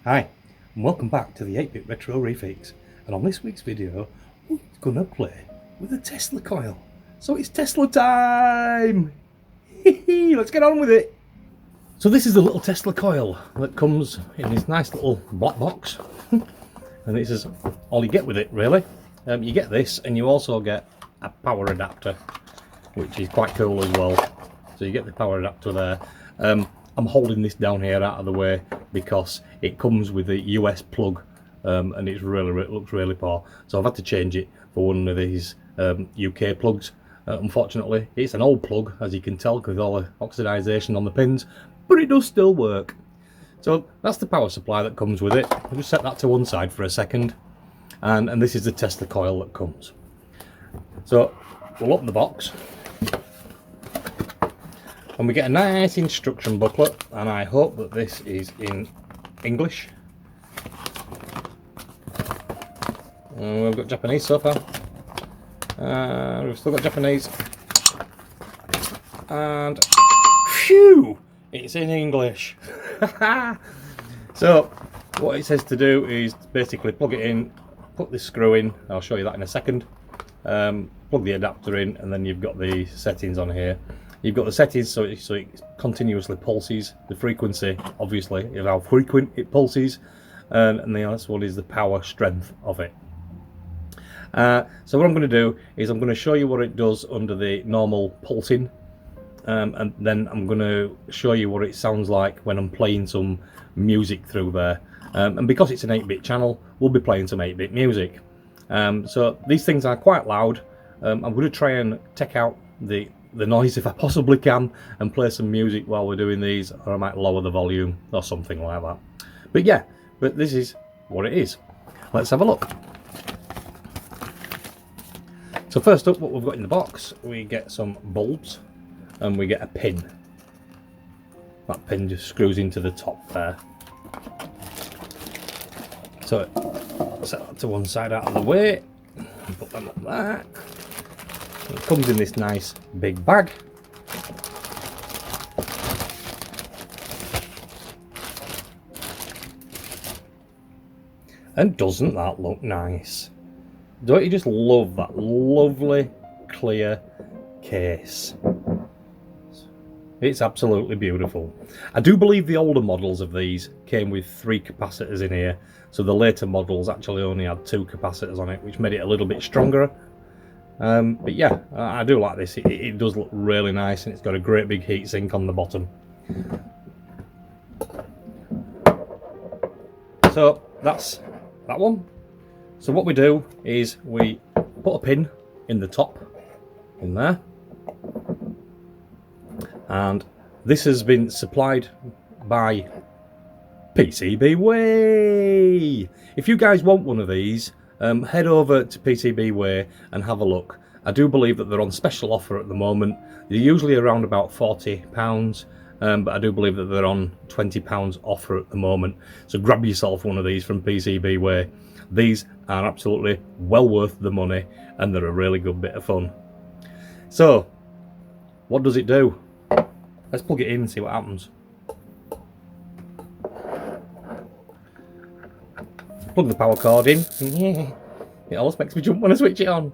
Hi, and welcome back to the 8-Bit Retro Refix, and on this week's video we're gonna play with a Tesla coil. So it's Tesla time! Let's get on with it! So this is the little Tesla coil that comes in this nice little black box, and this is all you get with it really. You get this, and you also get a power adapter, which is quite cool as well. So you get the power adapter there. I'm holding this down here out of the way because it comes with a US plug, and it looks really poor. So I've had to change it for one of these UK plugs. Unfortunately, it's an old plug, as you can tell, with all the oxidization on the pins, but it does still work. So that's the power supply that comes with it. I'll just set that to one side for a second, and this is the Tesla coil that comes. So we'll open the box, and we get a nice instruction booklet, and I hope that this is in English. We've got Japanese so far. We've still got Japanese. And phew! It's in English. So what it says to do is basically plug it in, put this screw in. I'll show you that in a second. Plug the adapter in, and then you've got the settings on here. You've got the settings so it continuously pulses, the frequency obviously is how frequent it pulses, and the last one is the power strength of it. So what I'm going to do is I'm going to show you what it does under the normal pulsing, and then I'm going to show you what it sounds like when I'm playing some music through there. And because it's an 8-bit channel, we'll be playing some 8-bit music. So these things are quite loud. I'm going to try and take out the noise if I possibly can and play some music while we're doing these, or I might lower the volume or something like that. But yeah, this is what it is. Let's have a look. So first up, what we've got in the box, we get some bulbs and we get a pin. That pin just screws into the top there. So set that to one side out of the way and put them up there. It comes in this nice big bag. And doesn't that look nice? Don't you just love that lovely clear case? It's absolutely beautiful. I do believe the older models of these came with 3 capacitors in here, so the later models actually only had 2 capacitors on it, which made it a little bit stronger. But yeah, I do like this. It does look really nice, and it's got a great big heatsink on the bottom. So that's that one. So what we do is we put a pin in the top, in there, and this has been supplied by PCBWay. If you guys want one of these, head over to PCBWay and have a look. I do believe that they're on special offer at the moment. They're usually around about £40, but I do believe that they're on £20 offer at the moment. So grab yourself one of these from PCBWay. These are absolutely well worth the money, and they're a really good bit of fun. So, what does it do? Let's plug it in and see what happens. Plug the power cord in. It always makes me jump when I switch it on.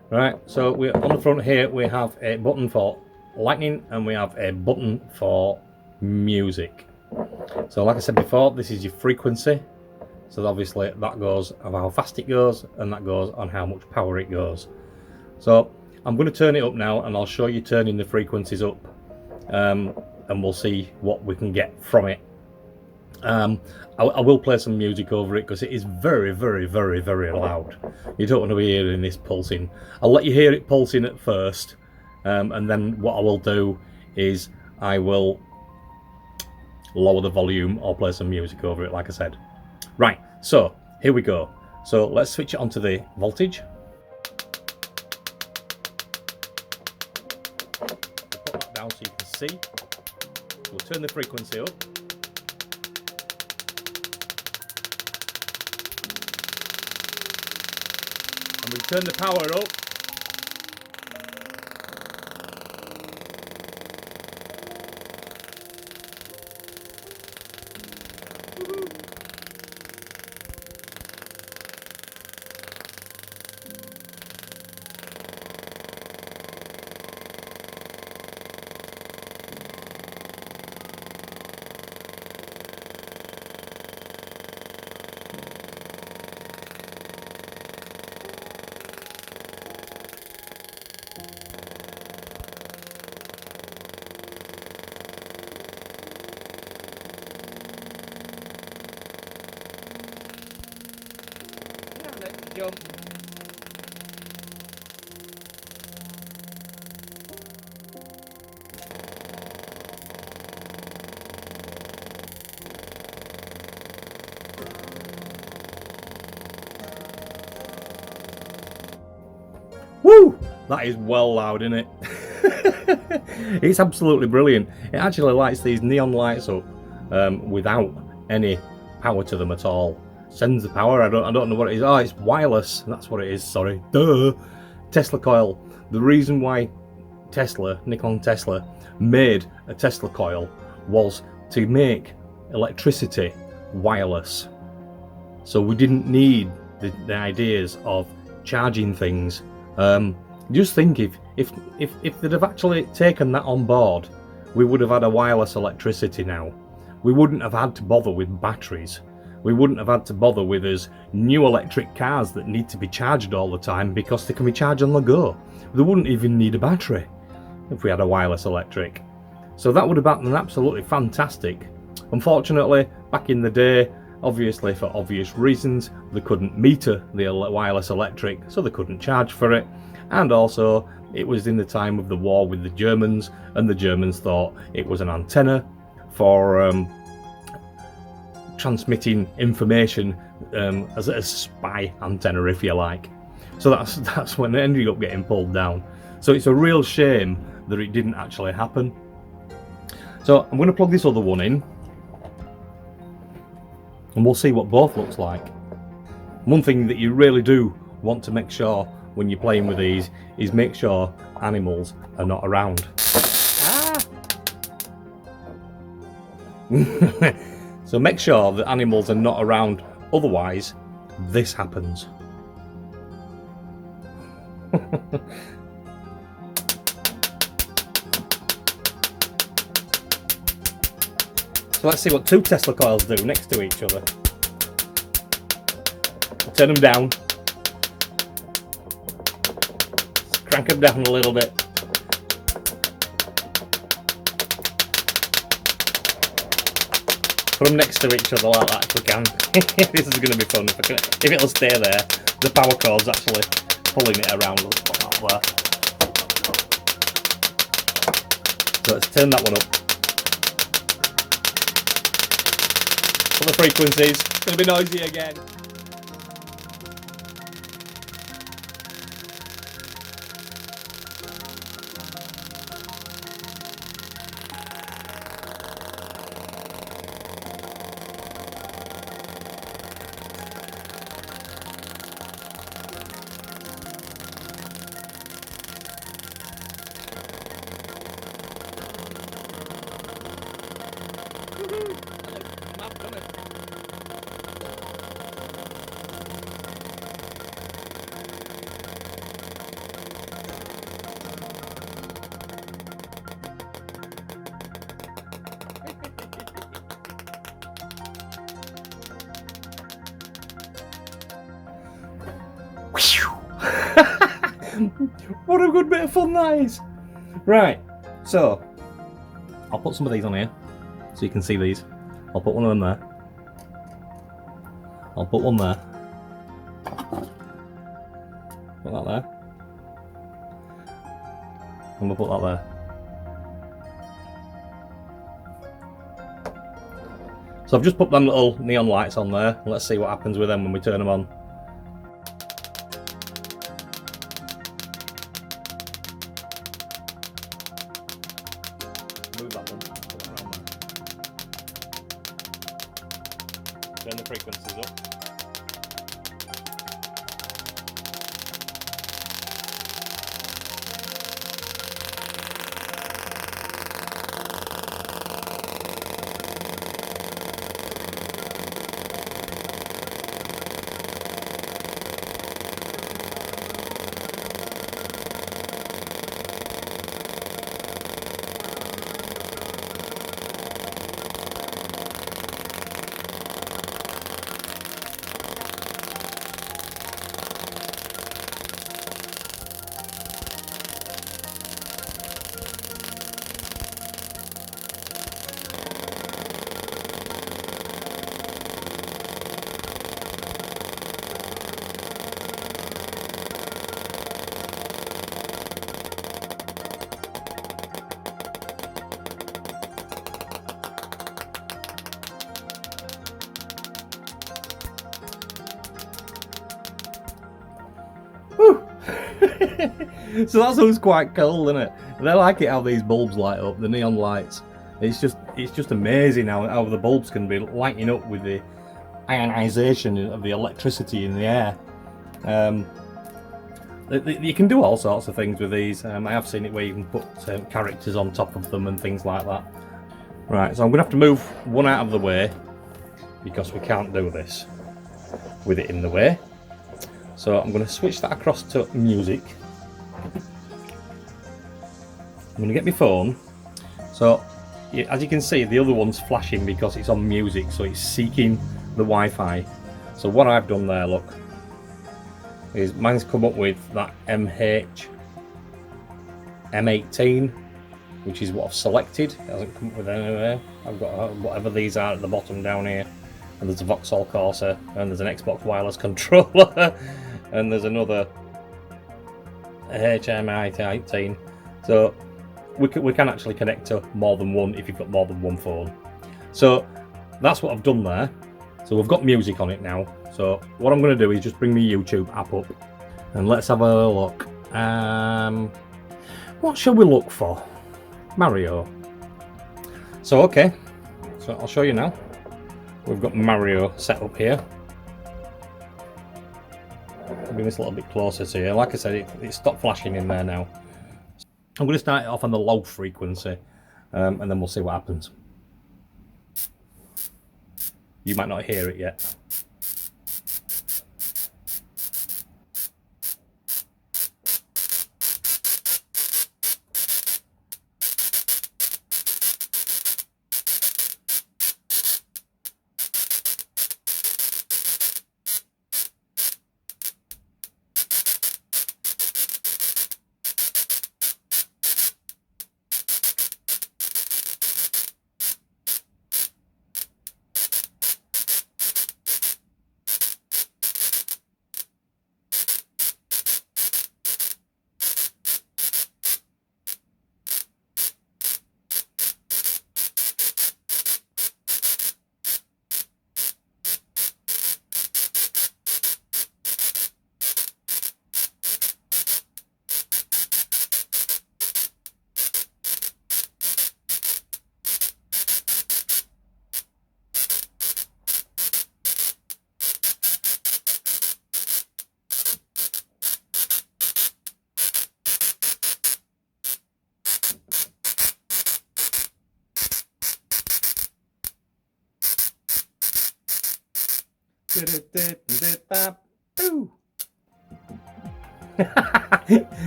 Right, so we're on the front here. We have a button for lightning, and we have a button for music. So like I said before, this is your frequency. So obviously that goes on how fast it goes, and that goes on how much power it goes. So I'm going to turn it up now, and I'll show you turning the frequencies up, and we'll see what we can get from it. I will play some music over it because it is very, very, very, very loud. You don't want to be hearing this pulsing. I'll let you hear it pulsing at first, and then what I will do is I will lower the volume or play some music over it, like I said. Right, so here we go. So let's switch it onto the voltage. Put that down so you can see. We'll turn the frequency up. And we turn the power up. Jump. Woo! That is well loud, isn't it? It's absolutely brilliant. It actually lights these neon lights up without any power to them at all. Sends the power. I don't know what it is. Oh, it's wireless. That's what it is. Sorry. Duh. Tesla coil. The reason why Nikola Tesla, made a Tesla coil was to make electricity wireless. So we didn't need the ideas of charging things. Just think if they'd have actually taken that on board, we would have had a wireless electricity now. We wouldn't have had to bother with batteries. We wouldn't have had to bother with us new electric cars that need to be charged all the time because they can be charged on the go. They wouldn't even need a battery if we had a wireless electric. So that would have been absolutely fantastic. Unfortunately, back in the day, obviously for obvious reasons, they couldn't meter the wireless electric, so they couldn't charge for it. And also, it was in the time of the war with the Germans, and the Germans thought it was an antenna for transmitting information as a spy antenna, if you like. So that's when it ended up getting pulled down. So it's a real shame that it didn't actually happen. So I'm going to plug this other one in, and we'll see what both looks like. One thing that you really do want to make sure when you're playing with these is make sure animals are not around. So make sure that animals are not around, otherwise this happens. So let's see what two Tesla coils do next to each other. Turn them down. Crank them down a little bit. Put them next to each other like that if we can. This is going to be fun. If it'll stay there, the power cord's actually pulling it around. Let's put that there. So let's turn that one up. For the frequencies, it's going to be noisy again. What a good bit of fun that is. Right, so I'll put some of these on here so you can see these. I'll put one of them there. I'll put one there. Put that there. And we'll put that there. So I've just put them little neon lights on there. Let's see what happens with them when we turn them on. Move that one. Put it around there. Turn the frequencies up. So that looks quite cool, isn't it? And I like it how these bulbs light up, the neon lights. It's just amazing how the bulbs can be lighting up with the ionization of the electricity in the air. You can do all sorts of things with these. I have seen it where you can put characters on top of them and things like that. Right, so I'm going to have to move one out of the way because we can't do this with it in the way. So I'm going to switch that across to music. I'm going to get my phone. So as you can see, the other one's flashing because it's on music, so it's seeking the Wi-Fi. So what I've done there, look, is mine's come up with that M18, which is what I've selected. It hasn't come up with anywhere. I've got whatever these are at the bottom down here, and there's a Vauxhall Corsa, and there's an Xbox wireless controller, and there's another HM18. So we can actually connect to more than one if you've got more than one phone. So that's what I've done there. So we've got music on it now. So what I'm going to do is just bring my YouTube app up and let's have a look. What shall we look for? Mario. So okay, so I'll show you now. We've got Mario set up here. I'll bring this a little bit closer to you. Like I said, it stopped flashing in there now. I'm going to start it off on the low frequency, and then we'll see what happens. You might not hear it yet.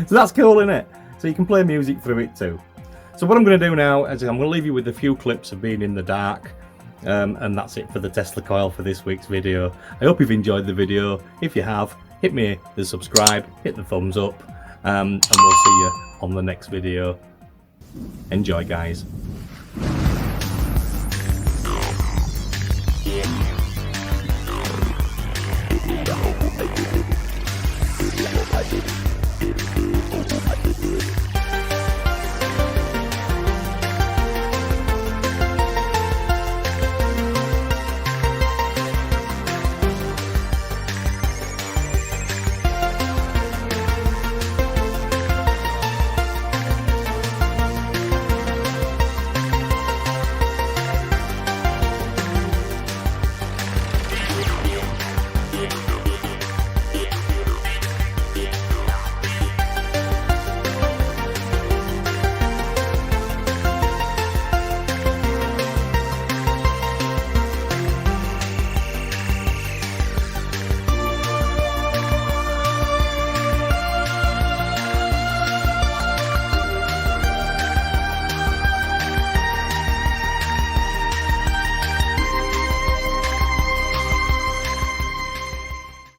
So that's cool, isn't it? So you can play music through it too. So what I'm going to do now is I'm going to leave you with a few clips of being in the dark, and that's it for the Tesla Coil for this week's video. I hope you've enjoyed the video. If you have, hit me the subscribe, hit the thumbs up, and we'll see you on the next video. Enjoy, guys. Yeah.